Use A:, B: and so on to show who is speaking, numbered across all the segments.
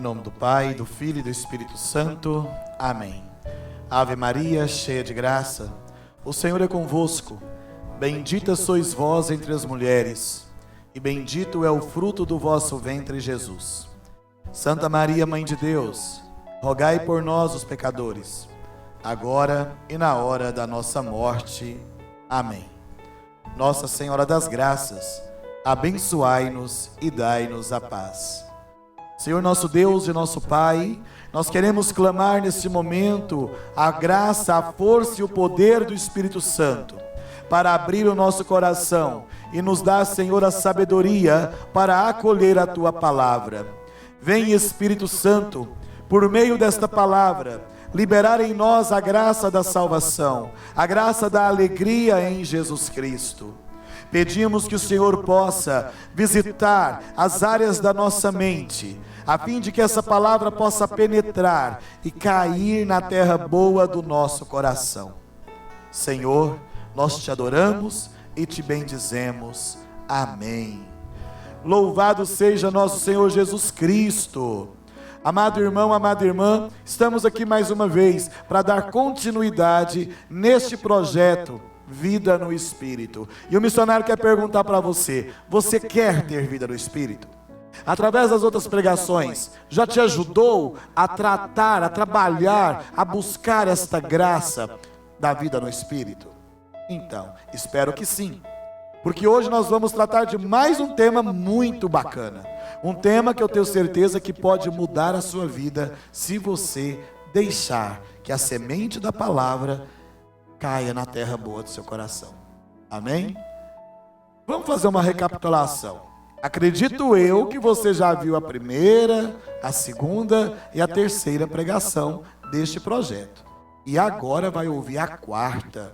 A: nome do Pai, do Filho e do Espírito Santo. Amém. Ave Maria, cheia de graça, o Senhor é convosco. Bendita sois vós entre as mulheres, e bendito é o fruto do vosso ventre, Jesus. Santa Maria, Mãe de Deus, rogai por nós, os pecadores, agora e na hora da nossa morte. Amém. Nossa Senhora das Graças, abençoai-nos e dai-nos a paz. Senhor nosso Deus e nosso Pai, nós queremos clamar neste momento a graça, a força e o poder do Espírito Santo para abrir o nosso coração e nos dar, Senhor, a sabedoria para acolher a Tua palavra. Vem, Espírito Santo, por meio desta palavra, liberar em nós a graça da salvação, a graça da alegria em Jesus Cristo. Pedimos que o Senhor possa visitar as áreas da nossa mente, a fim de que essa palavra possa penetrar e cair na terra boa do nosso coração. Senhor, nós te adoramos e te bendizemos. Amém. Louvado seja nosso Senhor Jesus Cristo. Amado irmão, amada irmã, estamos aqui mais uma vez para dar continuidade neste projeto Vida no Espírito. E o missionário quer perguntar para você: você quer ter vida no Espírito? Através das outras pregações, já te ajudou a tratar, a trabalhar, a buscar esta graça da vida no Espírito? Então, espero que sim. Porque hoje nós vamos tratar de mais um tema muito bacana. Um tema que eu tenho certeza que pode mudar a sua vida se você deixar que a semente da palavra caia na terra boa do seu coração. Amém? Vamos fazer uma recapitulação. Acredito eu que você já viu a primeira, a segunda e a terceira pregação deste projeto. E agora vai ouvir a quarta.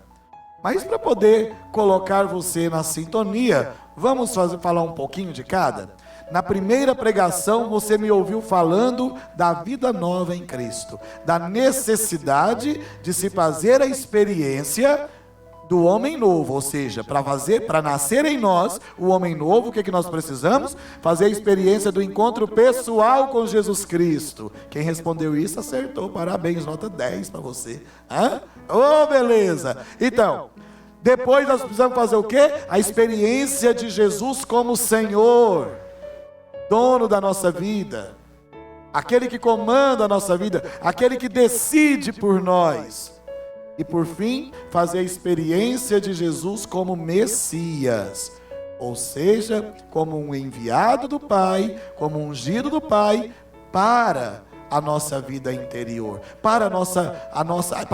A: Mas para poder colocar você na sintonia, vamos falar um pouquinho de cada? Na primeira pregação, você me ouviu falando da vida nova em Cristo, da necessidade de se fazer a experiência do homem novo, ou seja, para nascer em nós o homem novo, o que nós precisamos? Fazer a experiência do encontro pessoal com Jesus Cristo. Quem respondeu isso acertou, parabéns, nota 10 para você. Oh, beleza! Então, depois nós precisamos fazer o quê? A experiência de Jesus como Senhor, dono da nossa vida, aquele que comanda a nossa vida, aquele que decide por nós. E por fim, fazer a experiência de Jesus como Messias, ou seja, como um enviado do Pai, como um ungido do Pai para a nossa vida interior, para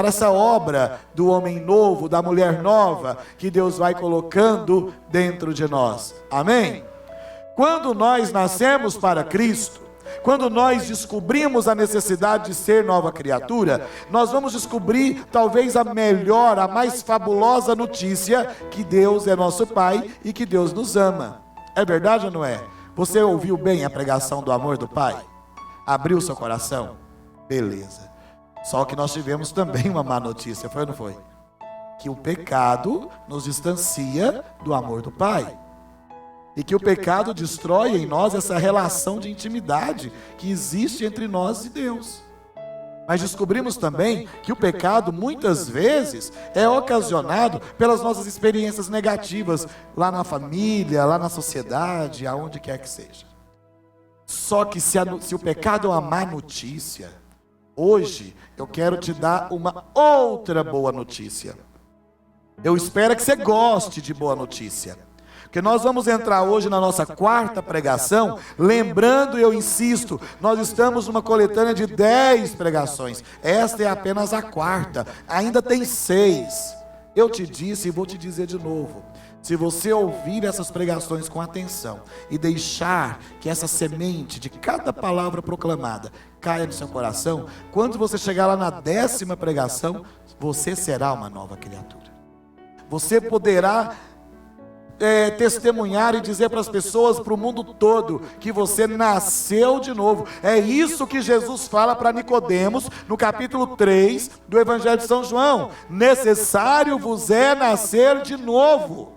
A: essa obra do homem novo, da mulher nova que Deus vai colocando dentro de nós. Amém? Quando nós nascemos para Cristo, quando nós descobrimos a necessidade de ser nova criatura, nós vamos descobrir talvez a melhor, a mais fabulosa notícia, que Deus é nosso Pai e que Deus nos ama. É verdade ou não é? Você ouviu bem a pregação do amor do Pai? Abriu seu coração? Beleza. Só que nós tivemos também uma má notícia, foi ou não foi? Que o pecado nos distancia do amor do Pai. E que o pecado destrói em nós essa relação de intimidade que existe entre nós e Deus. Mas descobrimos também que o pecado muitas vezes é ocasionado pelas nossas experiências negativas lá na família, lá na sociedade, aonde quer que seja. Só que se o pecado é uma má notícia, hoje eu quero te dar uma outra boa notícia. Eu espero que você goste de boa notícia. Porque nós vamos entrar hoje na nossa quarta pregação, lembrando, eu insisto, nós estamos numa coletânea de 10 pregações. Esta é apenas a quarta, ainda tem 6. Eu te disse e vou te dizer de novo. Se você ouvir essas pregações com atenção e deixar que essa semente de cada palavra proclamada caia no seu coração, quando você chegar lá na 10ª pregação, você será uma nova criatura. Você poderá testemunhar e dizer para as pessoas, para o mundo todo, que você nasceu de novo. É isso que Jesus fala para Nicodemos no capítulo 3 do Evangelho de São João: necessário vos é nascer de novo.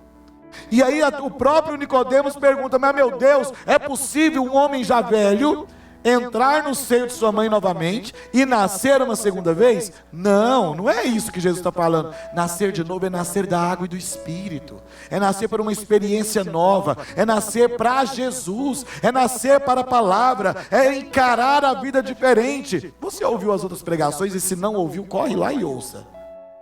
A: E aí o próprio Nicodemos pergunta: mas meu Deus, é possível um homem já velho entrar no seio de sua mãe novamente e nascer uma segunda vez? Não, não é isso que Jesus está falando. Nascer de novo é nascer da água e do Espírito. É nascer para uma experiência nova. É nascer para Jesus. É nascer para a palavra. É encarar a vida diferente. Você ouviu as outras pregações e se não ouviu, corre lá e ouça.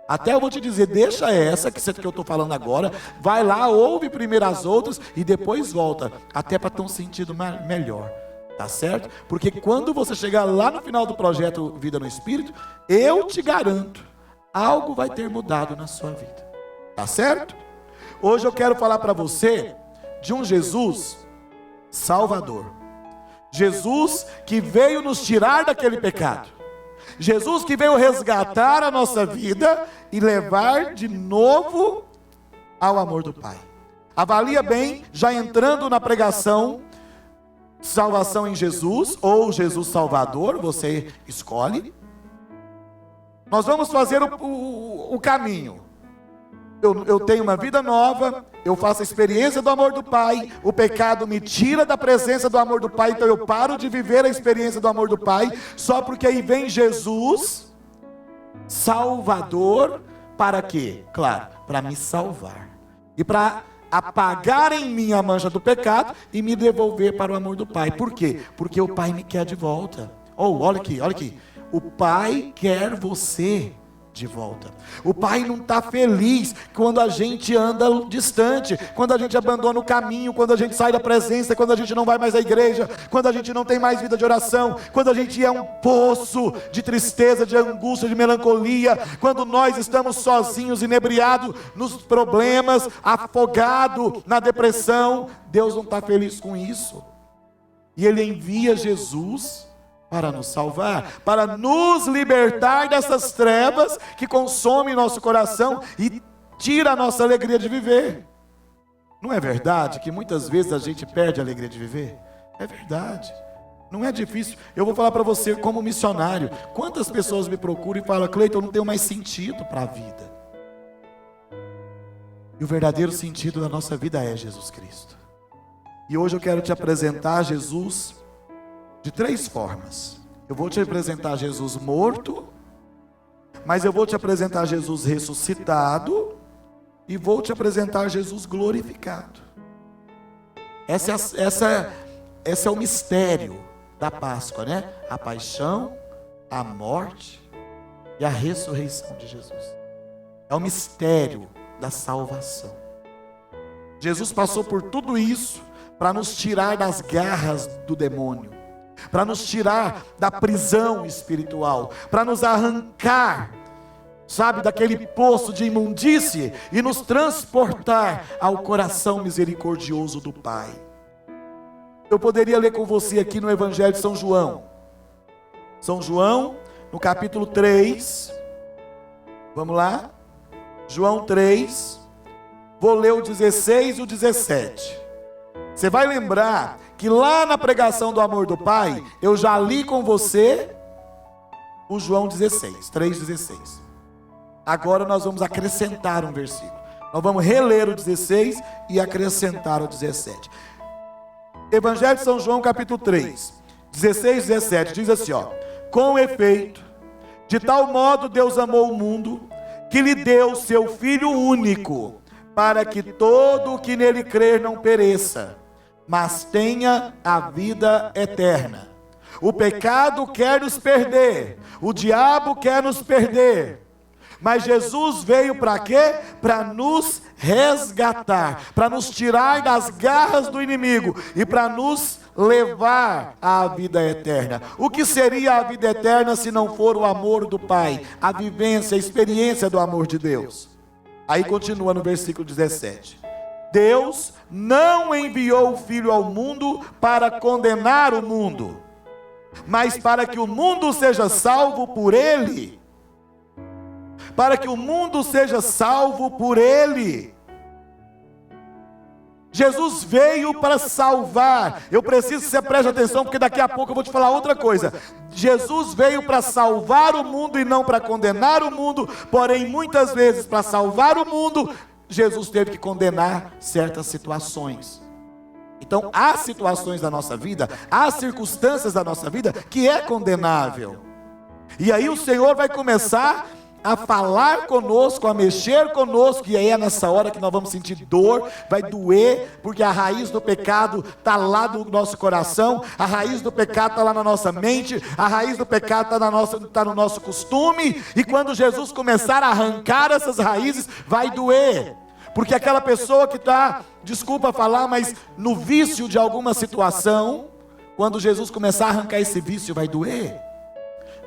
A: Até eu vou te dizer, deixa essa que eu estou falando agora, vai lá, ouve primeiro as outras e depois volta, até para ter um sentido melhor, tá certo? Porque quando você chegar lá no final do projeto Vida no Espírito, eu te garanto, algo vai ter mudado na sua vida, tá certo? Hoje eu quero falar para você de um Jesus Salvador, Jesus que veio nos tirar daquele pecado, Jesus que veio resgatar a nossa vida e levar de novo ao amor do Pai. Avalia bem, já entrando na pregação, salvação em Jesus, ou Jesus Salvador, você escolhe. Nós vamos fazer o caminho. Eu tenho uma vida nova, eu faço a experiência do amor do Pai, o pecado me tira da presença do amor do Pai, então eu paro de viver a experiência do amor do Pai, só porque aí vem Jesus, Salvador, para quê? Claro, para me salvar, e para apagar em mim a mancha do pecado, e me devolver para o amor do Pai. Por quê? Porque o Pai me quer de volta. Olha aqui, o Pai quer você de volta. O Pai não está feliz quando a gente anda distante, quando a gente abandona o caminho, quando a gente sai da presença, quando a gente não vai mais à igreja, quando a gente não tem mais vida de oração, quando a gente é um poço de tristeza, de angústia, de melancolia, quando nós estamos sozinhos, inebriados nos problemas, afogados na depressão. Deus não está feliz com isso. E Ele envia Jesus para nos salvar, para nos libertar dessas trevas que consomem nosso coração e tira a nossa alegria de viver. Não é verdade que muitas vezes a gente perde a alegria de viver? É verdade. Não é difícil. Eu vou falar para você como missionário. Quantas pessoas me procuram e falam: Cleiton, eu não tenho mais sentido para a vida. E o verdadeiro sentido da nossa vida é Jesus Cristo. E hoje eu quero te apresentar Jesus de 3 formas. Eu vou te apresentar Jesus morto, mas eu vou te apresentar Jesus ressuscitado e vou te apresentar Jesus glorificado. Esse é o mistério da Páscoa, né? A paixão, a morte e a ressurreição de Jesus. É o mistério da salvação. Jesus passou por tudo isso para nos tirar das garras do demônio, para nos tirar da prisão espiritual, para nos arrancar, sabe, daquele poço de imundície e nos transportar ao coração misericordioso do Pai. Eu poderia ler com você aqui no Evangelho de São João. São João, no capítulo 3. Vamos lá? João 3. Vou ler o 16 e o 17. Você vai lembrar que lá na pregação do amor do Pai, eu já li com você o João 16, 3,16. Agora nós vamos acrescentar um versículo. Nós vamos reler o 16 e acrescentar o 17. Evangelho de São João, capítulo 3, 16 e 17, diz assim, ó: com efeito, de tal modo Deus amou o mundo, que lhe deu seu Filho único, para que todo o que nele crer não pereça, mas tenha a vida eterna. O pecado quer nos perder, o diabo quer nos perder, mas Jesus veio para quê? Para nos resgatar, para nos tirar das garras do inimigo e para nos levar à vida eterna. O que seria a vida eterna se não for o amor do Pai, a vivência, a experiência do amor de Deus? Aí continua no versículo 17. Deus não enviou o Filho ao mundo para condenar o mundo, mas para que o mundo seja salvo por Ele. Para que o mundo seja salvo por Ele. Jesus veio para salvar. Eu preciso que você preste atenção, porque daqui a pouco eu vou te falar outra coisa. Jesus veio para salvar o mundo e não para condenar o mundo. Porém, muitas vezes, para salvar o mundo, Jesus teve que condenar certas situações. Então, há situações da nossa vida, há circunstâncias da nossa vida que é condenável. E aí o Senhor vai começar a falar conosco, a mexer conosco, e aí é nessa hora que nós vamos sentir dor, vai doer, porque a raiz do pecado está lá no nosso coração, a raiz do pecado está lá na nossa mente, a raiz do pecado está no nosso costume, e quando Jesus começar a arrancar essas raízes, vai doer. Porque aquela pessoa que está, desculpa falar, mas no vício de alguma situação, quando Jesus começar a arrancar esse vício, vai doer.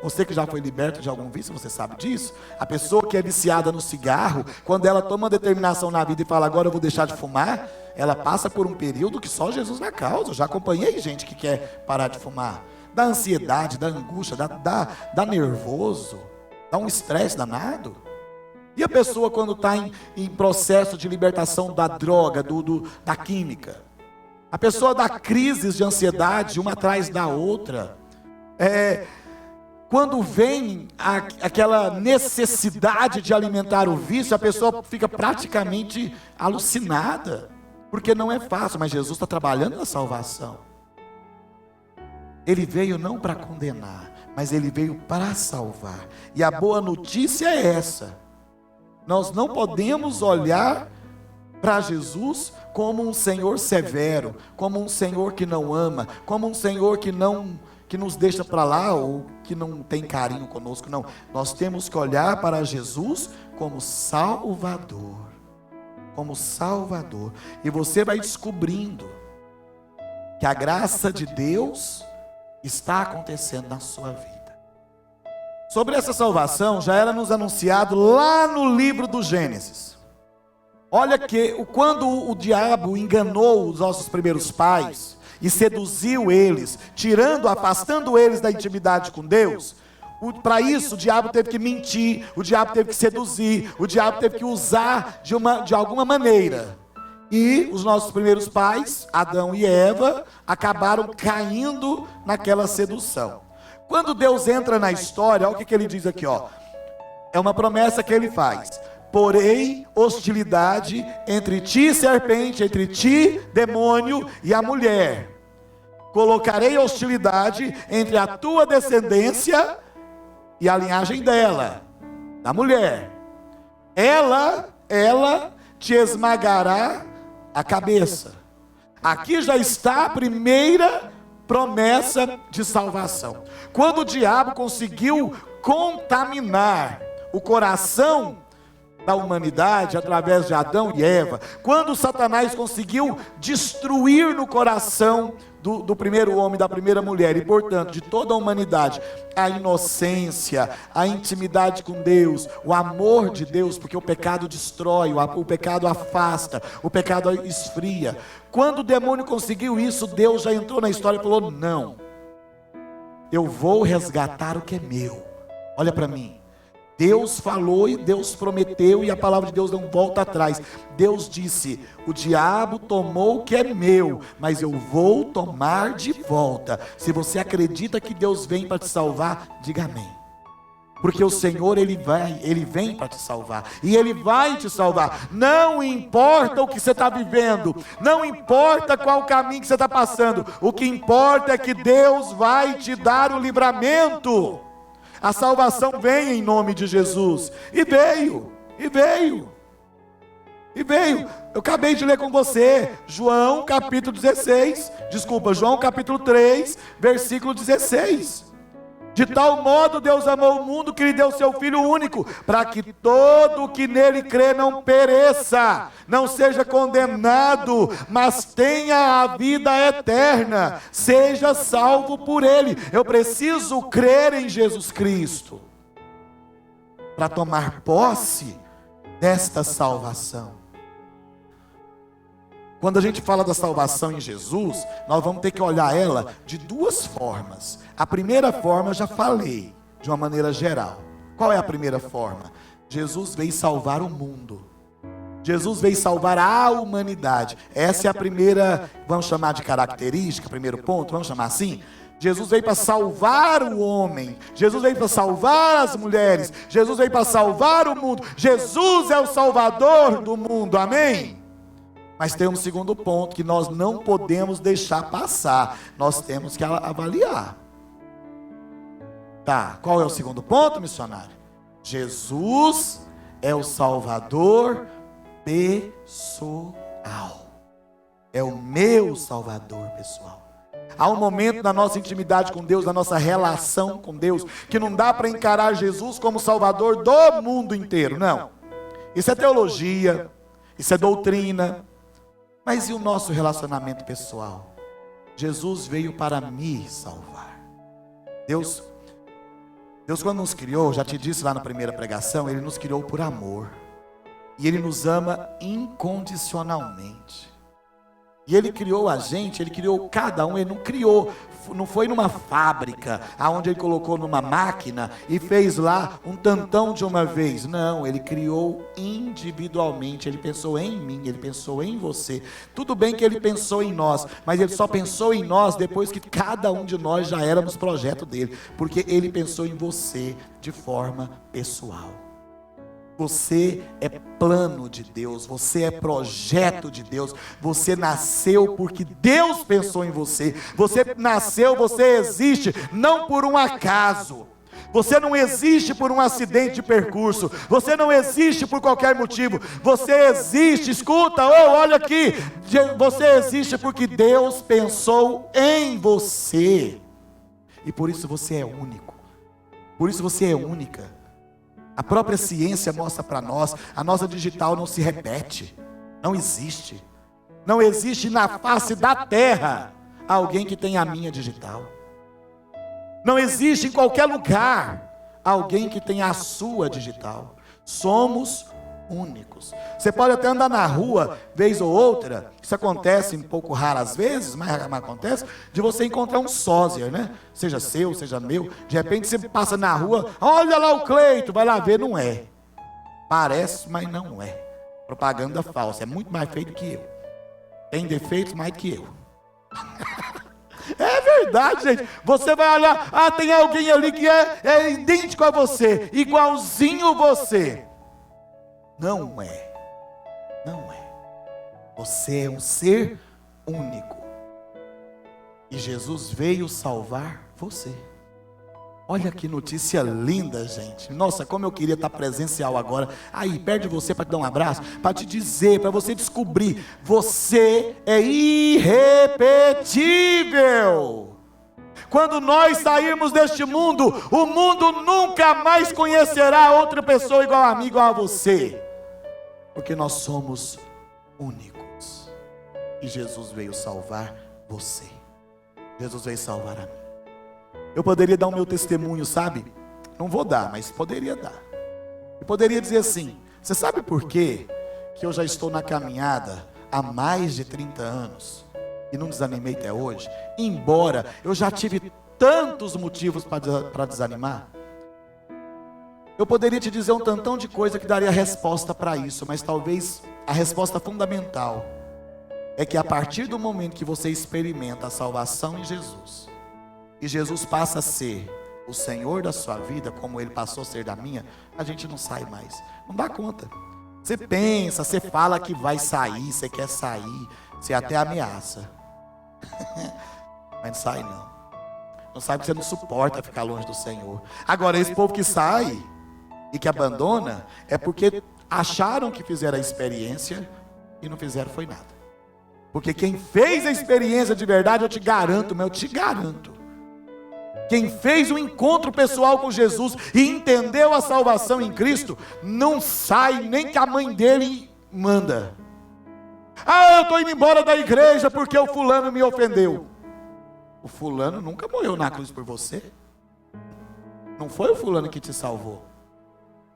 A: Você que já foi liberto de algum vício, você sabe disso. A pessoa que é viciada no cigarro, quando ela toma uma determinação na vida e fala, agora eu vou deixar de fumar, ela passa por um período que só Jesus na causa. Eu já acompanhei gente que quer parar de fumar. Dá ansiedade, dá angústia, dá nervoso, dá um estresse danado. E a pessoa quando está em processo de libertação da droga, da química? A pessoa dá crises de ansiedade, uma atrás da outra. Quando vem aquela necessidade de alimentar o vício, a pessoa fica praticamente alucinada. Porque não é fácil, mas Jesus está trabalhando na salvação. Ele veio não para condenar, mas Ele veio para salvar. E a boa notícia é essa. Nós não podemos olhar para Jesus como um Senhor severo, como um Senhor que não ama, como um Senhor que nos deixa para lá ou que não tem carinho conosco, não. Nós temos que olhar para Jesus como Salvador, como Salvador. E você vai descobrindo que a graça de Deus está acontecendo na sua vida. Sobre essa salvação, já era nos anunciado lá no livro do Gênesis. Olha que quando o diabo enganou os nossos primeiros pais e seduziu eles, afastando eles da intimidade com Deus, para isso o diabo teve que mentir, o diabo teve que seduzir, o diabo teve que usar de alguma maneira. E os nossos primeiros pais, Adão e Eva, acabaram caindo naquela sedução. Quando Deus entra na história, olha o que ele diz aqui, ó. É uma promessa que Ele faz. Porém, hostilidade entre ti, serpente, entre ti, demônio, e a mulher. Colocarei hostilidade entre a tua descendência e a linhagem dela, da mulher. Ela te esmagará a cabeça. Aqui já está a primeira promessa de salvação. Quando o diabo conseguiu contaminar o coração da humanidade através de Adão e Eva, quando Satanás conseguiu destruir no coração do primeiro homem, da primeira mulher, e portanto de toda a humanidade, a inocência, a intimidade com Deus, o amor de Deus, porque o pecado destrói, o pecado afasta, o pecado esfria. Quando o demônio conseguiu isso, Deus já entrou na história e falou, não, eu vou resgatar o que é meu. Olha para mim. Deus falou e Deus prometeu, e a palavra de Deus não volta atrás. Deus disse, o diabo tomou o que é meu, mas eu vou tomar de volta. Se você acredita que Deus vem para te salvar, diga amém. Porque o Senhor, Ele vem para te salvar, e Ele vai te salvar. Não importa o que você está vivendo, não importa qual caminho que você está passando, o que importa é que Deus vai te dar o livramento. A salvação vem em nome de Jesus. E veio. Eu acabei de ler com você, João capítulo 3, versículo 16. De tal modo Deus amou o mundo que lhe deu seu Filho único, para que todo o que nele crê não pereça, não seja condenado, mas tenha a vida eterna, seja salvo por ele. Eu preciso crer em Jesus Cristo para tomar posse desta salvação. Quando a gente fala da salvação em Jesus, nós vamos ter que olhar ela de duas formas. A primeira forma eu já falei, de uma maneira geral. Qual é a primeira forma? Jesus veio salvar o mundo. Jesus veio salvar a humanidade. Essa é a primeira, vamos chamar de característica, primeiro ponto, vamos chamar assim. Jesus veio para salvar o homem. Jesus veio para salvar as mulheres. Jesus veio para salvar o mundo. Jesus é o Salvador do mundo, amém? Mas tem um segundo ponto que nós não podemos deixar passar. Nós temos que avaliar. Tá, qual é o segundo ponto, missionário? Jesus é o Salvador pessoal. É o meu Salvador pessoal. Há um momento na nossa intimidade com Deus, na nossa relação com Deus, que não dá para encarar Jesus como Salvador do mundo inteiro, não. Isso é teologia, isso é doutrina. Mas e o nosso relacionamento pessoal? Jesus veio para me salvar. Deus quando nos criou, já te disse lá na primeira pregação, Ele nos criou por amor. E Ele nos ama incondicionalmente. E Ele criou a gente, Ele criou cada um, Ele não criou, não foi numa fábrica, aonde Ele colocou numa máquina e fez lá um tantão de uma vez. Não, Ele criou individualmente, Ele pensou em mim, Ele pensou em você. Tudo bem que Ele pensou em nós, mas Ele só pensou em nós depois que cada um de nós já éramos projeto dEle, porque Ele pensou em você de forma pessoal. Você é plano de Deus, você é projeto de Deus, você nasceu porque Deus pensou em você. Você nasceu, você existe, não por um acaso. Você não existe por um acidente de percurso, você não existe por qualquer motivo. Você existe, escuta, olha aqui, você existe porque Deus pensou em você. E por isso você é único, por isso você é única. A própria ciência mostra para nós, a nossa digital não se repete, não existe. Não existe na face da terra alguém que tenha a minha digital. Não existe em qualquer lugar alguém que tenha a sua digital. Somos únicos. Você pode até andar na rua, vez ou outra, isso acontece um pouco raro às vezes, mas acontece, de você encontrar um sósia, né? Seja seu, seja meu. De repente você passa na rua, olha lá o Cleito, vai lá ver, não é. Parece, mas não é. Propaganda falsa, é muito mais feio do que eu. Tem defeitos mais do que eu. É verdade, gente. Você vai olhar, tem alguém ali que é idêntico a você, igualzinho você. Não é. Não é. Você é um ser único. E Jesus veio salvar você. Olha que notícia linda, gente. Nossa, como eu queria estar presencial agora. Aí, perto de você para te dar um abraço, para te dizer, para você descobrir. Você é irrepetível. Quando nós sairmos deste mundo, o mundo nunca mais conhecerá outra pessoa igual a mim, igual a você. Porque nós somos únicos. E Jesus veio salvar você. Jesus veio salvar a mim. Eu poderia dar o meu testemunho, sabe? Não vou dar, mas poderia dar. Eu poderia dizer assim: você sabe por quê que eu já estou na caminhada há mais de 30 anos e não desanimei até hoje? Embora eu já tive tantos motivos para desanimar. Eu poderia te dizer um tantão de coisa que daria resposta para isso, mas talvez a resposta fundamental é que a partir do momento que você experimenta a salvação em Jesus, e Jesus passa a ser o Senhor da sua vida, como Ele passou a ser da minha, a gente não sai mais, não dá conta. Você pensa, você fala que vai sair, você quer sair, você até ameaça, mas não sai não. Não sai porque você não suporta ficar longe do Senhor. Agora, esse povo que sai e que abandona, é porque acharam que fizeram a experiência e não fizeram foi nada. Porque quem fez a experiência de verdade, eu te garanto, quem fez um encontro pessoal com Jesus e entendeu a salvação em Cristo, não sai nem que a mãe dele manda. Eu estou indo embora da igreja porque o fulano me ofendeu. O fulano nunca morreu na cruz por você. Não foi o fulano que te salvou.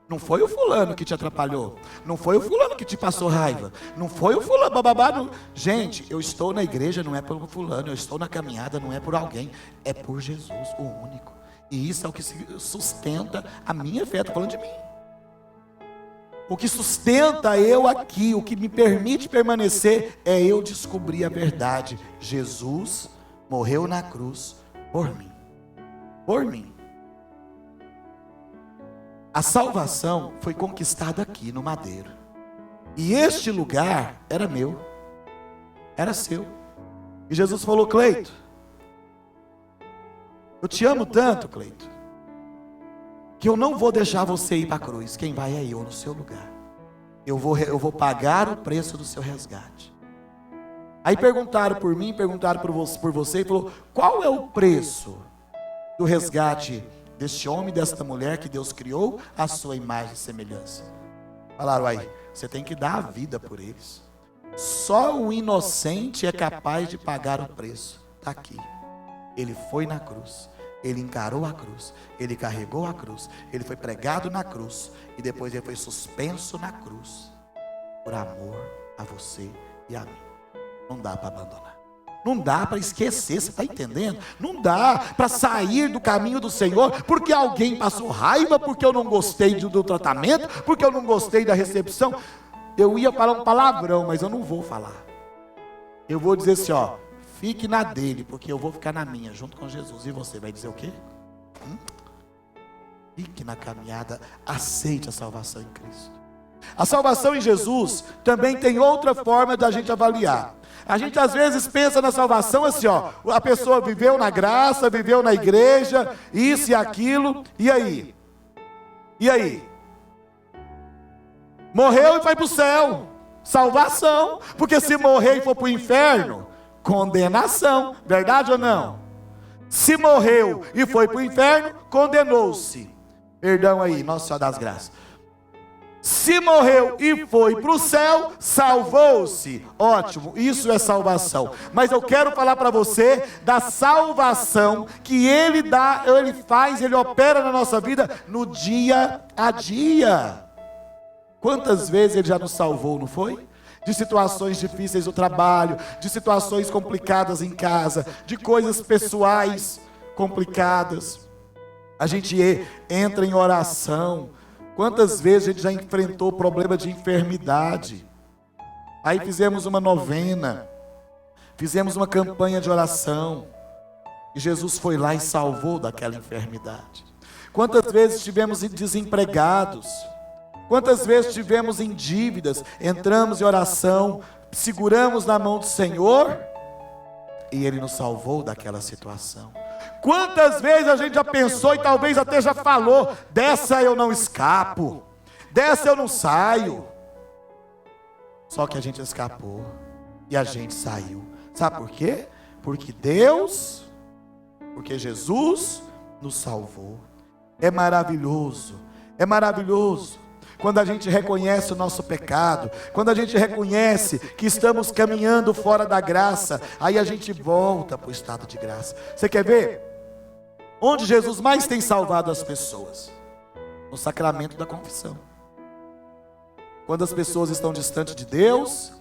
A: Não foi o fulano que te atrapalhou. Não foi o fulano que te passou raiva. Não foi o fulano, bababá. Não. Gente, eu estou na igreja, não é por fulano. Eu estou na caminhada, não é por alguém. É por Jesus, o único. E isso é o que sustenta a minha fé. Estou falando de mim. O que sustenta eu aqui, o que me permite permanecer, é eu descobrir a verdade. Jesus morreu na cruz por mim. Por mim. A salvação foi conquistada aqui no madeiro. E este lugar era meu. Era seu. E Jesus falou: Cleito, eu te amo tanto, Cleito, que eu não vou deixar você ir para a cruz. Quem vai é eu no seu lugar. Eu vou pagar o preço do seu resgate. Aí perguntaram por mim, perguntaram por você, e falou: qual é o preço do resgate deste homem, desta mulher que Deus criou à sua imagem e semelhança? Falaram: aí, você tem que dar a vida por eles. Só o inocente é capaz de pagar o preço. Está aqui. Ele foi na cruz, ele encarou a cruz, ele carregou a cruz, ele foi pregado na cruz e depois ele foi suspenso na cruz por amor a você e a mim. Não dá para abandonar. Não dá para esquecer, você está entendendo? Não dá para sair do caminho do Senhor porque alguém passou raiva, porque eu não gostei do tratamento, porque eu não gostei da recepção. Eu ia falar um palavrão, mas eu não vou falar. Eu vou dizer assim, ó: fique na dele, porque eu vou ficar na minha, junto com Jesus. E você vai dizer o quê? Fique na caminhada, aceite a salvação em Cristo. A salvação em Jesus também tem outra forma da gente avaliar. A gente às vezes pensa na salvação assim, ó: a pessoa viveu na graça, viveu na igreja, isso e aquilo, e aí? E aí? Morreu e foi para o céu, salvação. Porque se morrer e for para o inferno, condenação, verdade ou não? Se morreu e foi para o inferno, condenou-se. Perdão aí, Nossa Senhora das Graças. Se morreu e foi para o céu, salvou-se. Ótimo, isso é salvação. Mas eu quero falar para você da salvação que Ele dá, Ele faz, Ele opera na nossa vida no dia a dia. Quantas vezes Ele já nos salvou, não foi? De situações difíceis no trabalho, de situações complicadas em casa, de coisas pessoais complicadas. A gente entra em oração. Quantas vezes a gente já enfrentou problema de enfermidade? Aí fizemos uma novena, fizemos uma campanha de oração, e Jesus foi lá e salvou daquela enfermidade. Quantas vezes estivemos desempregados? Quantas vezes estivemos em dívidas? Entramos em oração, seguramos na mão do Senhor, e Ele nos salvou daquela situação. Quantas vezes a gente já pensou e talvez até já falou: dessa eu não escapo, dessa eu não saio. Só que a gente escapou e a gente saiu. Sabe por quê? Porque Jesus nos salvou. É maravilhoso, é maravilhoso. Quando a gente reconhece o nosso pecado, quando a gente reconhece que estamos caminhando fora da graça, aí a gente volta para o estado de graça. Você quer ver? Onde Jesus mais tem salvado as pessoas? No sacramento da confissão. Quando as pessoas estão distantes de Deus,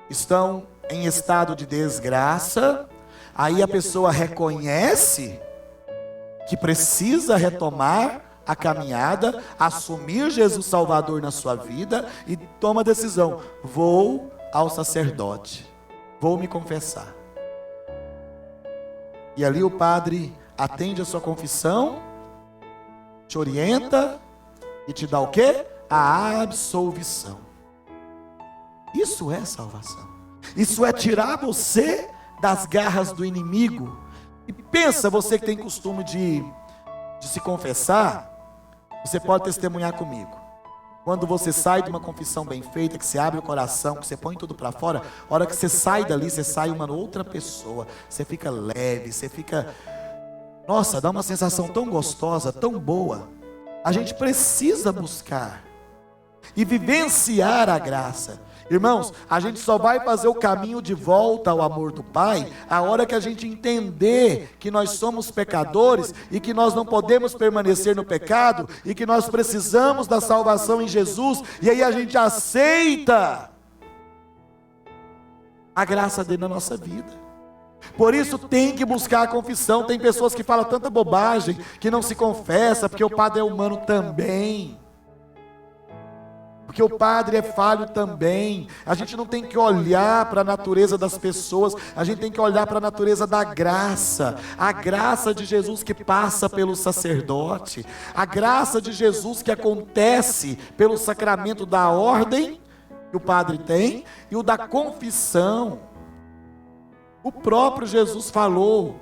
A: estão em estado de desgraça, aí a pessoa reconhece que precisa retomar a caminhada, assumir Jesus Salvador na sua vida e toma a decisão: vou ao sacerdote, vou me confessar. E ali o padre atende a sua confissão, te orienta e te dá o quê? A absolvição. Isso é salvação. Isso é tirar você das garras do inimigo. E pensa, você que tem costume de se confessar, você pode testemunhar comigo. Quando você sai de uma confissão bem feita, que você abre o coração, que você põe tudo para fora, a hora que você sai dali, você sai uma outra pessoa. Você fica leve, você fica... Nossa, dá uma sensação tão gostosa, tão boa. A gente precisa buscar e vivenciar a graça. Irmãos, a gente só vai fazer o caminho de volta ao amor do Pai a hora que a gente entender que nós somos pecadores e que nós não podemos permanecer no pecado e que nós precisamos da salvação em Jesus, e aí a gente aceita a graça dele na nossa vida. Por isso tem que buscar a confissão. Tem pessoas que falam tanta bobagem, que não se confessa, porque o padre é humano também. Porque o padre é falho também. A gente não tem que olhar para a natureza das pessoas, a gente tem que olhar para a natureza da graça. A graça de Jesus que passa pelo sacerdote, a graça de Jesus que acontece pelo sacramento da ordem que o padre tem e o da confissão. O próprio Jesus falou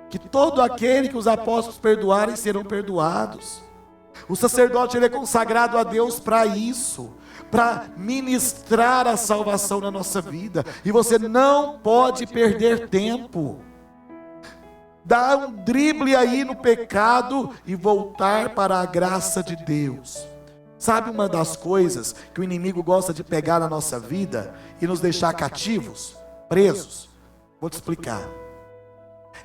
A: que todo aquele que os apóstolos perdoarem serão perdoados. O sacerdote, ele é consagrado a Deus para isso, para ministrar a salvação na nossa vida. E você não pode perder tempo. Dar um drible aí no pecado e voltar para a graça de Deus. Sabe uma das coisas que o inimigo gosta de pegar na nossa vida e nos deixar cativos, presos? Vou te explicar.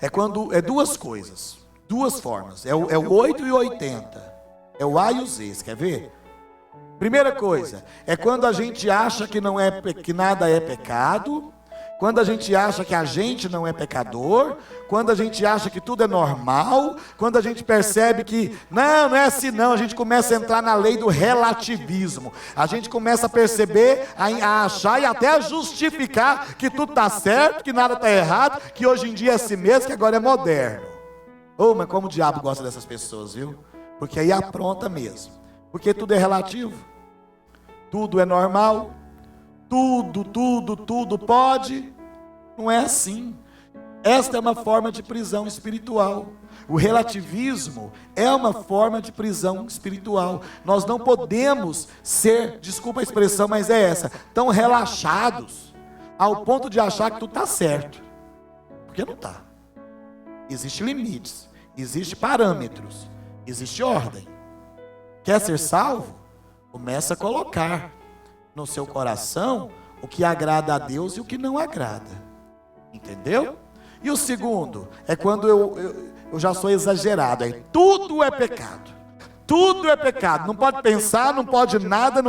A: É duas coisas, duas formas. É o 8 e o 80. É o A e o Z, você quer ver? Primeira coisa, é quando a gente acha que nada é pecado, quando a gente acha que a gente não é pecador, quando a gente acha que tudo é normal, quando a gente percebe que não é assim não, a gente começa a entrar na lei do relativismo. A gente começa a perceber, a achar e até a justificar que tudo está certo, que nada está errado, que hoje em dia é assim mesmo, que agora é moderno. Oh, mas como o diabo gosta dessas pessoas, viu? Porque aí apronta mesmo. Porque tudo é relativo. Tudo é normal. Tudo pode. Não é assim. Esta é uma forma de prisão espiritual. O relativismo é uma forma de prisão espiritual. Nós não podemos ser, desculpa a expressão, mas é essa, tão relaxados ao ponto de achar que tudo está certo. Porque não está. Existem limites, existem parâmetros, existe ordem. Quer ser salvo? Começa a colocar no seu coração o que agrada a Deus e o que não agrada. Entendeu? E o segundo é quando eu já sou exagerado. Aí tudo é pecado. Tudo é pecado. Não pode pensar, não pode nada.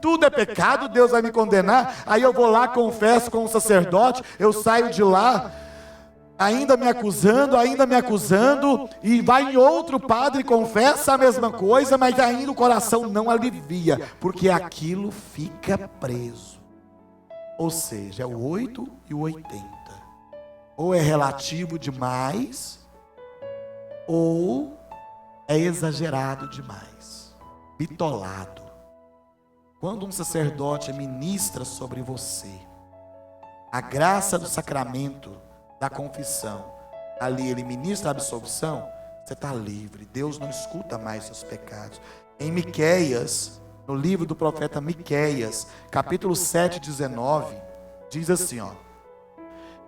A: Tudo é pecado, Deus vai me condenar. Aí eu vou lá, confesso com o sacerdote, eu saio de lá ainda me acusando, e vai em outro padre e confessa a mesma coisa, mas ainda o coração não alivia, porque aquilo fica preso. Ou seja, é o 8 e o 80. Ou é relativo demais, ou é exagerado demais, bitolado. Quando um sacerdote ministra sobre você a graça do sacramento da confissão, ali ele ministra a absolvição, você está livre. Deus não escuta mais seus pecados. Em Miqueias, no livro do profeta Miqueias, capítulo 7, 19, diz assim, ó: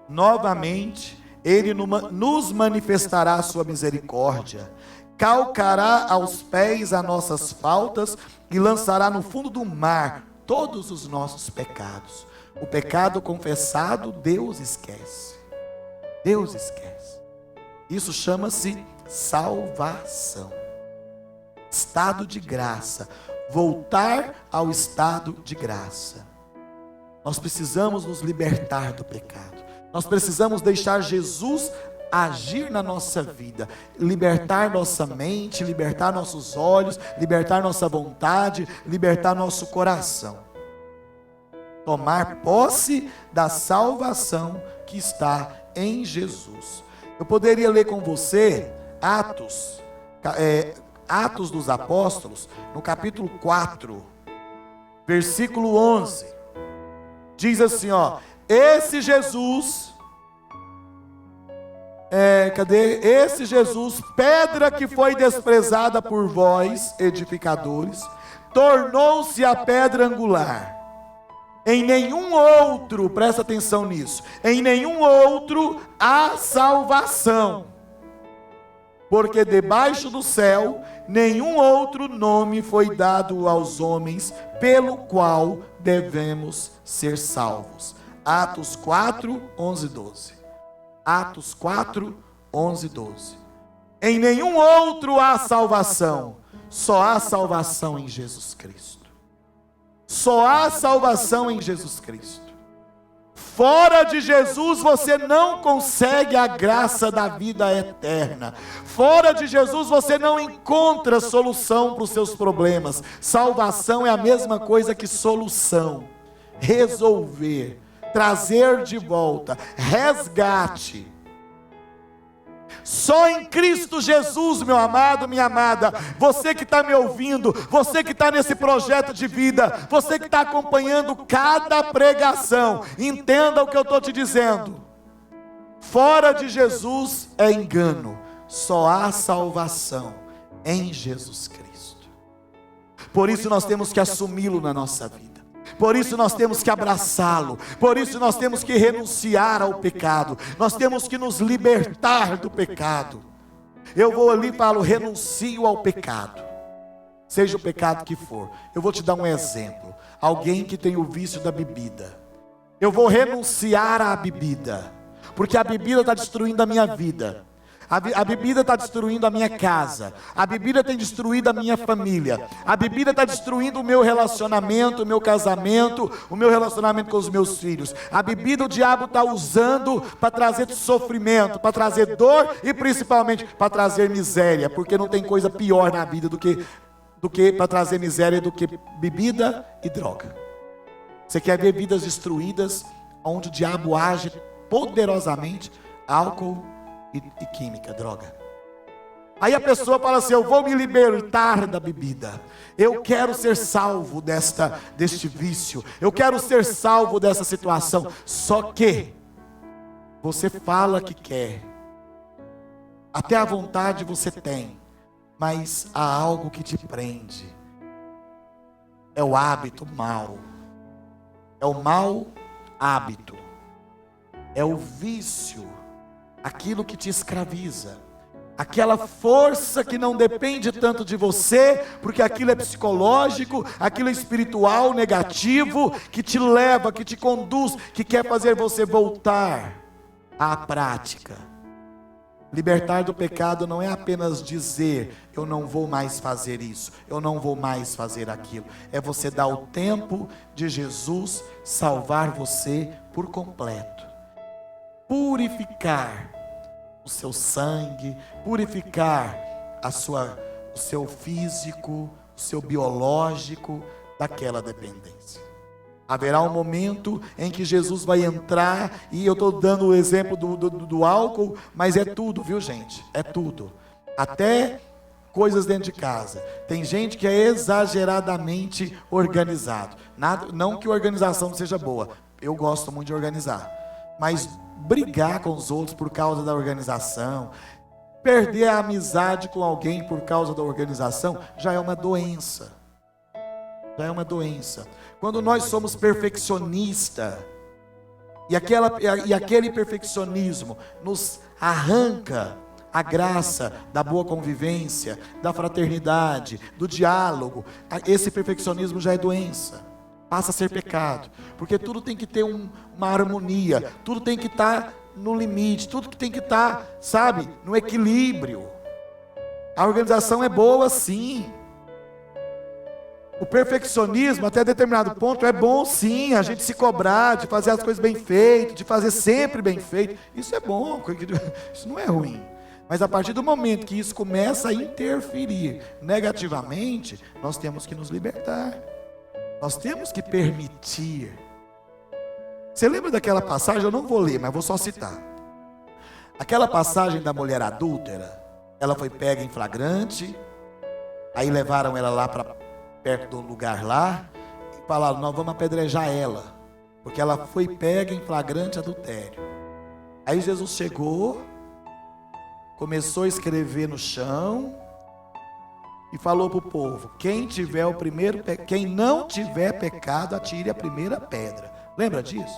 A: novamente ele nos manifestará a sua misericórdia, calcará aos pés as nossas faltas e lançará no fundo do mar todos os nossos pecados. O pecado confessado, Deus esquece. Deus esquece. Isso chama-se salvação. Estado de graça. Voltar ao estado de graça. Nós precisamos nos libertar do pecado. Nós precisamos deixar Jesus agir na nossa vida, libertar nossa mente, libertar nossos olhos, libertar nossa vontade, libertar nosso coração. Tomar posse da salvação que está em Jesus. Eu poderia ler com você Atos dos Apóstolos, no capítulo 4, versículo 11. Diz assim, ó: esse Jesus, esse Jesus, pedra que foi desprezada por vós, edificadores, tornou-se a pedra angular. Em nenhum outro, presta atenção nisso, em nenhum outro há salvação, porque debaixo do céu nenhum outro nome foi dado aos homens pelo qual devemos ser salvos. Atos 4, 11, 12. Atos 4, 11, 12. Em nenhum outro há salvação, só há salvação em Jesus Cristo. Só há salvação em Jesus Cristo. Fora de Jesus você não consegue a graça da vida eterna. Fora de Jesus você não encontra solução para os seus problemas. Salvação é a mesma coisa que solução. Resolver, trazer de volta, resgate. Só em Cristo Jesus, meu amado, minha amada, você que está me ouvindo, você que está nesse projeto de vida, você que está acompanhando cada pregação, entenda o que eu estou te dizendo. Fora de Jesus é engano. Só há salvação em Jesus Cristo. Por isso nós temos que assumi-lo na nossa vida. Por isso nós temos que abraçá-lo. Por isso nós temos que renunciar ao pecado. Nós temos que nos libertar do pecado. Eu vou ali e falo, renuncio ao pecado. Seja o pecado que for. Eu vou te dar um exemplo. Alguém que tem o vício da bebida. Eu vou renunciar à bebida. Porque a bebida está destruindo a minha vida. A bebida está destruindo a minha casa. A bebida tem destruído a minha família. A bebida está destruindo o meu relacionamento, o meu casamento, o meu relacionamento com os meus filhos. A bebida o diabo está usando para trazer sofrimento, para trazer dor e principalmente para trazer miséria. Porque não tem coisa pior na vida do que para trazer miséria do que bebida e droga. Você quer ver vidas destruídas onde o diabo age poderosamente? Álcool e química, droga. Aí a pessoa fala assim, eu vou me libertar da bebida. Eu quero ser salvo deste vício. Eu quero ser salvo dessa situação. Só que você fala que quer. Até a vontade você tem. Mas há algo que te prende. É o hábito mau. É o mau hábito. É o vício. Aquilo que te escraviza, aquela força que não depende tanto de você, porque aquilo é psicológico, aquilo é espiritual, negativo, que te leva, que te conduz, que quer fazer você voltar à prática. Libertar do pecado não é apenas dizer, eu não vou mais fazer isso, eu não vou mais fazer aquilo. É você dar o tempo de Jesus salvar você por completo. Purificar o seu sangue, purificar o seu físico, o seu biológico daquela dependência. Haverá um momento em que Jesus vai entrar, e eu estou dando o exemplo do álcool, mas é tudo, viu gente? É tudo. Até coisas dentro de casa. Tem gente que é exageradamente organizado. Não que a organização não seja boa, eu gosto muito de organizar, mas brigar com os outros por causa da organização, perder a amizade com alguém por causa da organização, já é uma doença. Já é uma doença. Quando nós somos perfeccionistas, e aquele perfeccionismo nos arranca a graça da boa convivência, da fraternidade, do diálogo, esse perfeccionismo já é doença. Passa a ser pecado, porque tudo tem que ter uma harmonia, tudo tem que estar no limite, tudo que tem que estar, sabe, no equilíbrio. A organização é boa sim. O perfeccionismo até determinado ponto é bom sim, a gente se cobrar de fazer as coisas bem feitas, de fazer sempre bem feito, isso é bom, isso não é ruim. Mas a partir do momento que isso começa a interferir negativamente, nós temos que nos libertar. Nós temos que permitir. Você lembra daquela passagem? Eu não vou ler, mas vou só citar. Aquela passagem da mulher adúltera. Ela foi pega em flagrante. Aí levaram ela lá para perto do lugar lá. E falaram, nós vamos apedrejar ela. Porque ela foi pega em flagrante adultério. Aí Jesus chegou. Começou a escrever no chão. E falou para o povo, quem não tiver pecado, atire a primeira pedra. Lembra disso?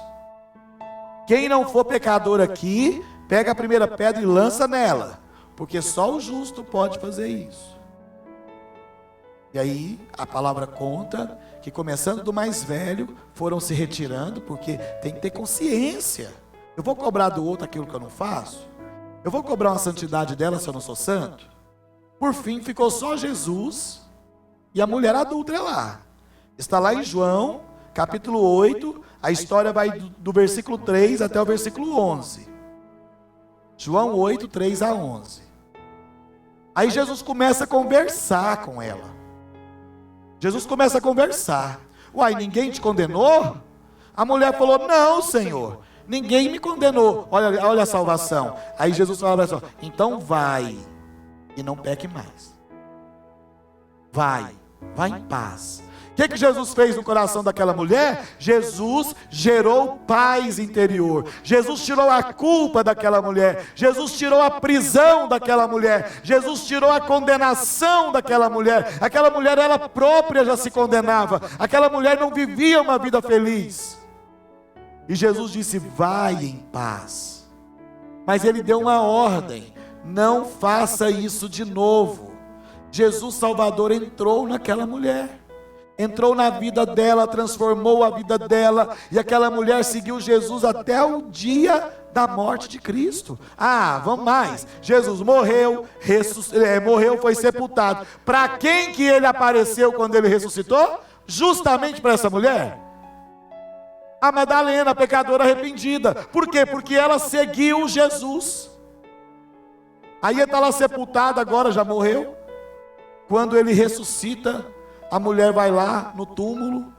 A: Quem não for pecador aqui, pega a primeira pedra e lança nela. Porque só o justo pode fazer isso. E aí, a palavra conta que começando do mais velho, foram se retirando, porque tem que ter consciência. Eu vou cobrar do outro aquilo que eu não faço? Eu vou cobrar uma santidade dela se eu não sou santo? Por fim, ficou só Jesus e a mulher adúltera lá. Está lá em João, capítulo 8, a história vai do versículo 3 até o versículo 11. João 8, 3 a 11. Aí Jesus começa a conversar com ela. Jesus começa a conversar. Uai, ninguém te condenou? A mulher falou, não, Senhor, ninguém me condenou. Olha a salvação. Aí Jesus fala assim, então vai. E não peque mais. Vai em paz. O que Jesus fez no coração daquela mulher? Jesus gerou paz interior. Jesus tirou a culpa daquela mulher. Jesus tirou a prisão daquela mulher. Jesus tirou a condenação daquela mulher. Aquela mulher, ela própria já se condenava. Aquela mulher não vivia uma vida feliz. E Jesus disse: vai em paz. Mas ele deu uma ordem: não faça isso de novo. Jesus Salvador entrou naquela mulher. Entrou na vida dela, transformou a vida dela, e aquela mulher seguiu Jesus até o dia da morte de Cristo. Vamos mais. Jesus morreu, foi sepultado. Para quem que ele apareceu quando ele ressuscitou? Justamente para essa mulher. A Madalena, a pecadora arrependida. Por quê? Porque ela seguiu Jesus. Aí está lá sepultada, agora já morreu. Quando ele ressuscita, a mulher vai lá no túmulo,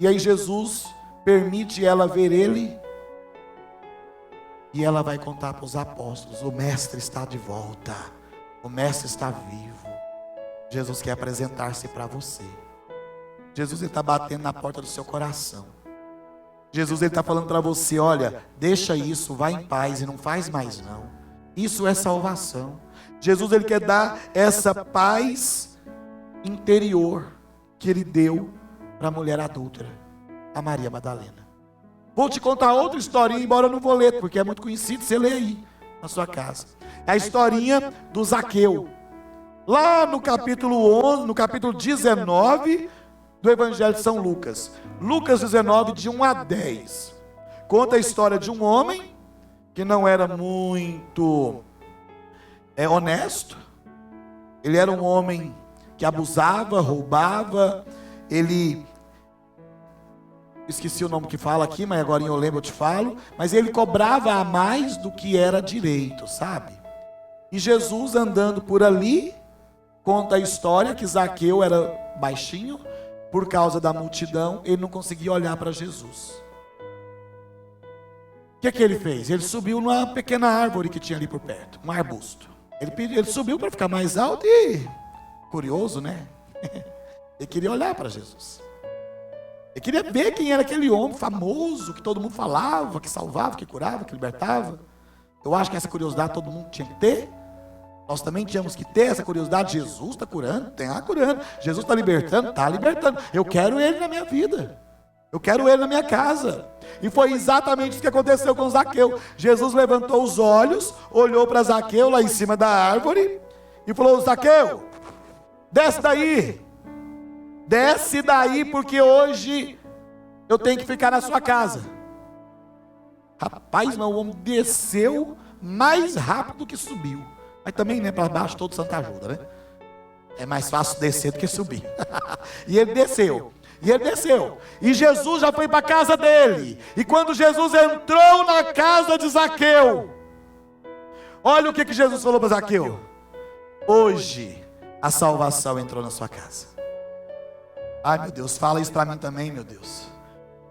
A: e aí Jesus permite ela ver ele, e ela vai contar para os apóstolos: o mestre está de volta, o mestre está vivo. Jesus quer apresentar-se para você. Jesus está batendo na porta do seu coração. Jesus está falando para você: olha, deixa isso, vai em paz e não faz mais não. Isso é salvação. Jesus, ele quer dar essa paz interior que ele deu para a mulher adúltera, a Maria Madalena. Vou te contar outra historinha, embora eu não vou ler, porque é muito conhecido, você lê aí na sua casa. É a historinha do Zaqueu. Lá no capítulo 11, no capítulo 19 do Evangelho de São Lucas. Lucas 19, de 1 a 10. Conta a história de um homem que não era muito honesto. Ele era um homem que abusava, roubava. Ele, esqueci o nome que fala aqui, mas agora eu lembro, eu te falo. Mas ele cobrava a mais do que era direito, sabe? E Jesus, andando por ali, conta a história que Zaqueu era baixinho. Por causa da multidão, ele não conseguia olhar para Jesus. O que ele fez? Ele subiu numa pequena árvore que tinha ali por perto, um arbusto. Ele subiu para ficar mais alto e... curioso, né? Ele queria olhar para Jesus. Ele queria ver quem era aquele homem famoso, que todo mundo falava, que salvava, que curava, que libertava. Eu acho que essa curiosidade todo mundo tinha que ter. Nós também tínhamos que ter essa curiosidade. Jesus está curando? Está curando. Jesus está libertando? Está libertando. Eu quero ele na minha vida. Eu quero ele na minha casa. E foi exatamente isso que aconteceu com Zaqueu. Jesus levantou os olhos, olhou para Zaqueu lá em cima da árvore e falou: Zaqueu, desce daí. Desce daí, porque hoje eu tenho que ficar na sua casa. Rapaz, mas o homem desceu mais rápido do que subiu. Mas também, né, para baixo todo santo ajuda, né? É mais fácil descer do que subir. E ele desceu. E Jesus já foi para a casa dele. E quando Jesus entrou na casa de Zaqueu, olha o que Jesus falou para Zaqueu: hoje a salvação entrou na sua casa. Ai, meu Deus, fala isso para mim também, meu Deus.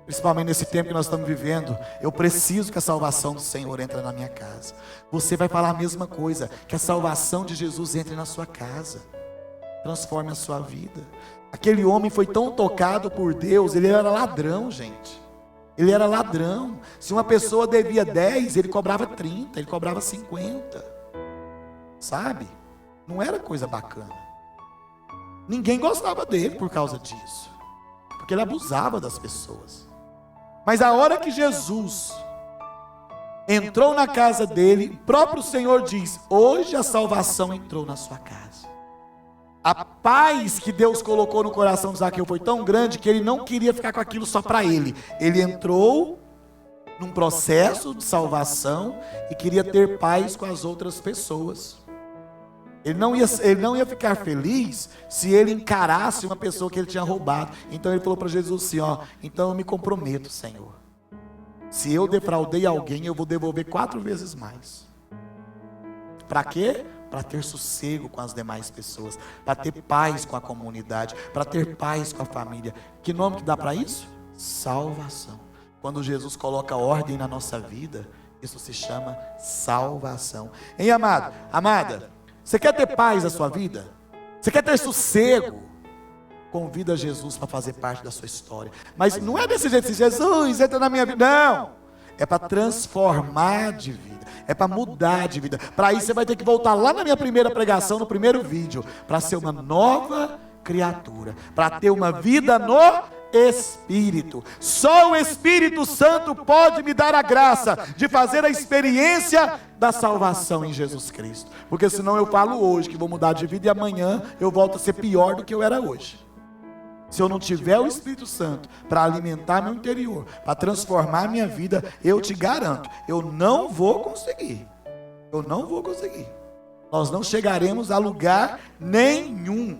A: Principalmente nesse tempo que nós estamos vivendo, eu preciso que a salvação do Senhor entre na minha casa. Você vai falar a mesma coisa, que a salvação de Jesus entre na sua casa, transforme a sua vida. Aquele homem foi tão tocado por Deus, ele era ladrão, gente. Ele era ladrão. Se uma pessoa devia 10, ele cobrava 30, ele cobrava 50. Sabe? Não era coisa bacana. Ninguém gostava dele por causa disso, porque ele abusava das pessoas. Mas a hora que Jesus entrou na casa dele, o próprio Senhor diz: hoje a salvação entrou na sua casa. A paz que Deus colocou no coração de Zaqueu foi tão grande que ele não queria ficar com aquilo só para ele. Ele entrou num processo de salvação e queria ter paz com as outras pessoas. Ele não ia ficar feliz se ele encarasse uma pessoa que ele tinha roubado. Então ele falou para Jesus assim: então eu me comprometo, Senhor. Se eu defraudei alguém, eu vou devolver 4 vezes mais. Para quê? Para ter sossego com as demais pessoas, para ter paz com a comunidade, para ter paz com a família. Que nome que dá para isso? Salvação. Quando Jesus coloca ordem na nossa vida, isso se chama salvação. Hein, amado? Amada, você quer ter paz na sua vida? Você quer ter sossego? convida Jesus para fazer parte da sua história. Mas não é desse jeito, Jesus, entra na minha vida. Não, é para transformar de vida, é para mudar de vida. Para isso você vai ter que voltar lá na minha primeira pregação, no primeiro vídeo, para ser uma nova criatura, para ter uma vida no Espírito. Só o Espírito Santo pode me dar a graça de fazer a experiência da salvação em Jesus Cristo. Porque senão eu falo hoje que vou mudar de vida e amanhã eu volto a ser pior do que eu era hoje. Se eu não tiver o Espírito Santo para alimentar meu interior, para transformar minha vida, eu te garanto, eu não vou conseguir. Eu não vou conseguir. Nós não chegaremos a lugar nenhum.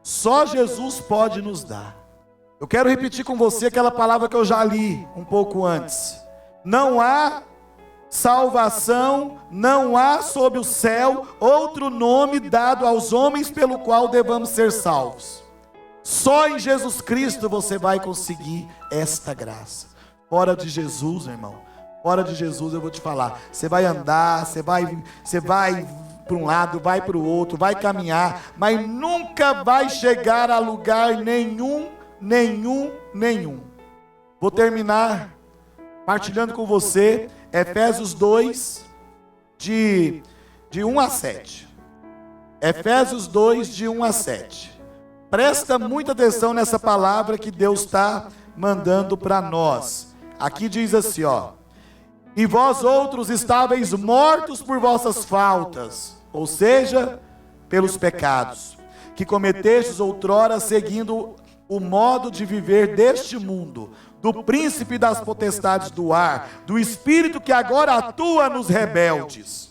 A: Só Jesus pode nos dar. Eu quero repetir com você aquela palavra que eu já li um pouco antes. Não há salvação, não há sob o céu outro nome dado aos homens pelo qual devamos ser salvos. Só em Jesus Cristo você vai conseguir esta graça. Fora de Jesus, meu irmão, fora de Jesus eu vou te falar, você vai andar, você vai para um lado, vai para o outro, vai caminhar, mas nunca vai chegar a lugar nenhum. Vou terminar partilhando com você Efésios 2, de 1 a 7. Efésios 2, de 1 a 7. Presta muita atenção nessa palavra que Deus está mandando para nós. Aqui diz assim, ó: e vós outros estáveis mortos por vossas faltas, ou seja, pelos pecados, que cometestes outrora, seguindo o modo de viver deste mundo, do príncipe das potestades do ar, do espírito que agora atua nos rebeldes.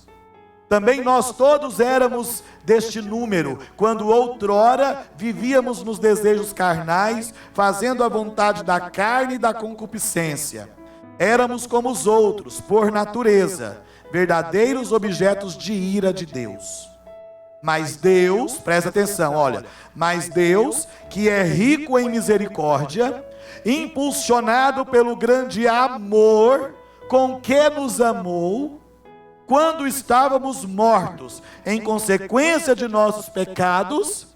A: Também nós todos éramos deste número, quando outrora vivíamos nos desejos carnais, fazendo a vontade da carne e da concupiscência. Éramos como os outros, por natureza, verdadeiros objetos de ira de Deus. Mas Deus, presta atenção, olha, mas Deus, que é rico em misericórdia, impulsionado pelo grande amor com que nos amou, quando estávamos mortos em consequência de nossos pecados,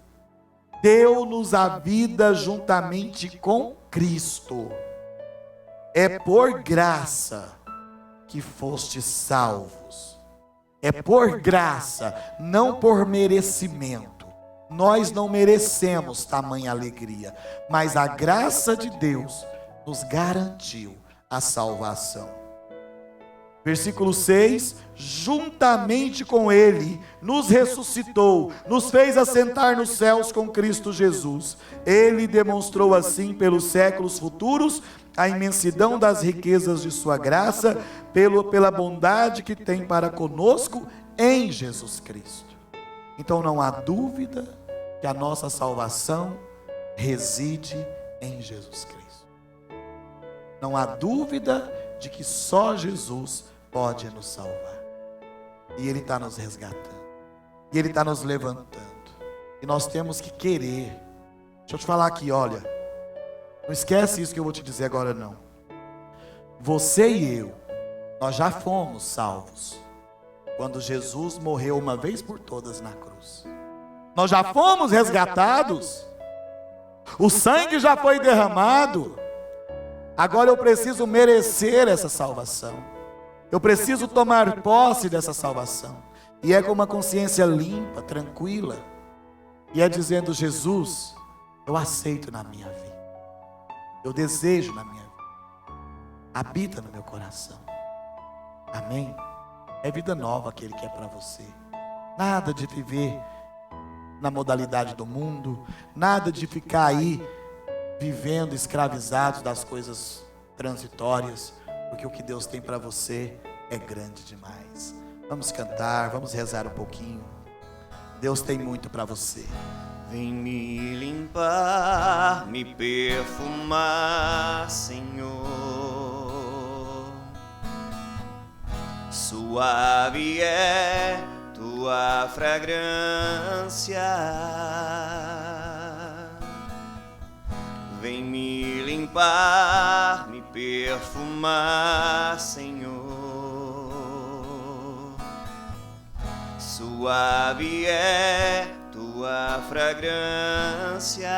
A: deu-nos a vida juntamente com Cristo. É por graça que fostes salvos. É por graça, não por merecimento. Nós não merecemos tamanha alegria, mas a graça de Deus nos garantiu a salvação. Versículo 6, juntamente com Ele, nos ressuscitou, nos fez assentar nos céus com Cristo Jesus. Ele demonstrou assim pelos séculos futuros a imensidão das riquezas de sua graça, pela bondade que tem para conosco em Jesus Cristo. Então não há dúvida que a nossa salvação reside em Jesus Cristo. Não há dúvida de que só Jesus pode nos salvar. E Ele está nos resgatando. E Ele está nos levantando. E nós temos que querer. Deixa eu te falar aqui, olha. Não esquece isso que eu vou te dizer agora não. Você e eu, nós já fomos salvos quando Jesus morreu uma vez por todas na cruz. Nós já fomos resgatados. O sangue já foi derramado. Agora eu preciso merecer essa salvação. Eu preciso tomar posse dessa salvação. E é com uma consciência limpa, tranquila. E é dizendo: Jesus, eu aceito na minha vida. Eu desejo na minha vida. Habita no meu coração. Amém? É vida nova que Ele quer para você. Nada de viver na modalidade do mundo. Nada de ficar aí vivendo escravizados das coisas transitórias. Porque o que Deus tem para você é grande demais. Vamos cantar, vamos rezar um pouquinho. Deus tem muito para você.
B: Vem me limpar, me perfumar, Senhor. Suave é tua fragrância. Vem me limpar, me perfumar, Senhor. Suave é tua fragrância.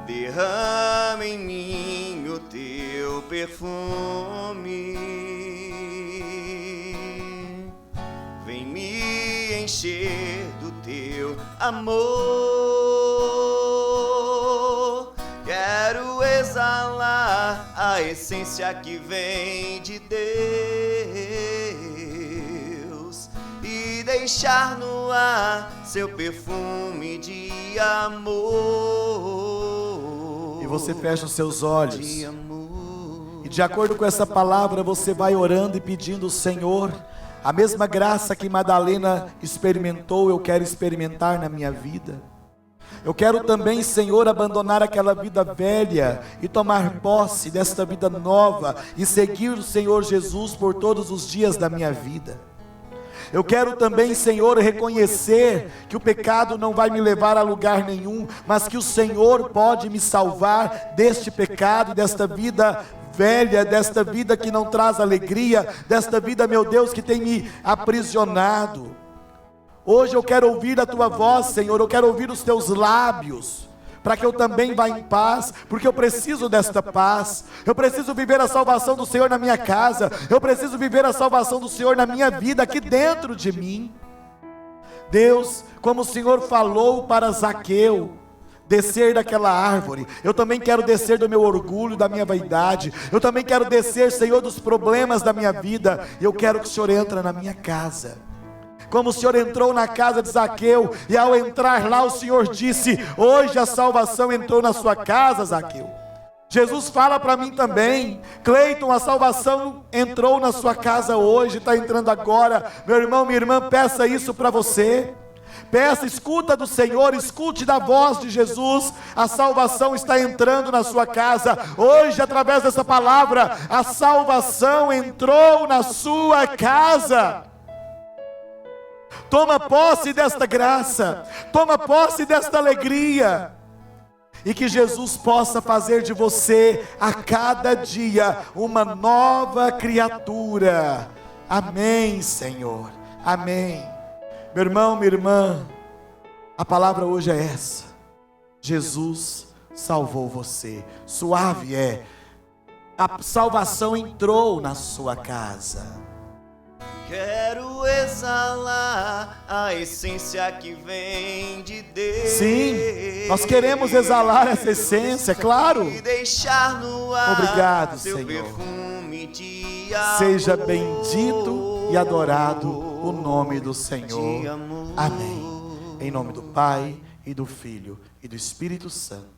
B: Derrama em mim o teu perfume, vem me encher do teu amor. Quero exalar a essência que vem de Deus e deixar no ar seu perfume de amor.
A: E você fecha os seus olhos e, de acordo com essa palavra, você vai orando e pedindo: Senhor, a mesma graça que Madalena experimentou, eu quero experimentar na minha vida. Eu quero também, Senhor, abandonar aquela vida velha e tomar posse desta vida nova e seguir o Senhor Jesus por todos os dias da minha vida. Eu quero também, Senhor, reconhecer que o pecado não vai me levar a lugar nenhum, mas que o Senhor pode me salvar deste pecado, desta vida velha, desta vida que não traz alegria, desta vida, meu Deus, que tem me aprisionado. Hoje eu quero ouvir a tua voz, Senhor, eu quero ouvir os teus lábios, para que eu também vá em paz, porque eu preciso desta paz. Eu preciso viver a salvação do Senhor na minha casa, eu preciso viver a salvação do Senhor na minha vida, aqui dentro de mim. Deus, como o Senhor falou para Zaqueu, descer daquela árvore, eu também quero descer do meu orgulho, da minha vaidade, eu também quero descer, Senhor, dos problemas da minha vida, e eu quero que o Senhor entre na minha casa. Como o Senhor entrou na casa de Zaqueu, e ao entrar lá o Senhor disse: hoje a salvação entrou na sua casa, Zaqueu. Jesus fala para mim também: Cleiton, a salvação entrou na sua casa hoje, está entrando agora. Meu irmão, minha irmã, peça isso para você. Peça, escuta do Senhor, escute da voz de Jesus. A salvação está entrando na sua casa hoje, através dessa palavra. A salvação entrou na sua casa. Toma posse desta graça, toma posse desta alegria, e que Jesus possa fazer de você a cada dia uma nova criatura. Amém, Senhor, amém. Meu irmão, minha irmã, a palavra hoje é essa: Jesus salvou você. Suave é, a salvação entrou na sua casa.
B: Quero exalar a essência que vem de Deus.
A: Sim, nós queremos exalar essa essência, claro.
B: E deixar no ar
A: obrigado,
B: seu
A: Senhor.
B: Perfume de amor.
A: Seja bendito e adorado o nome do Senhor. Amém. Em nome do Pai, e do Filho, e do Espírito Santo.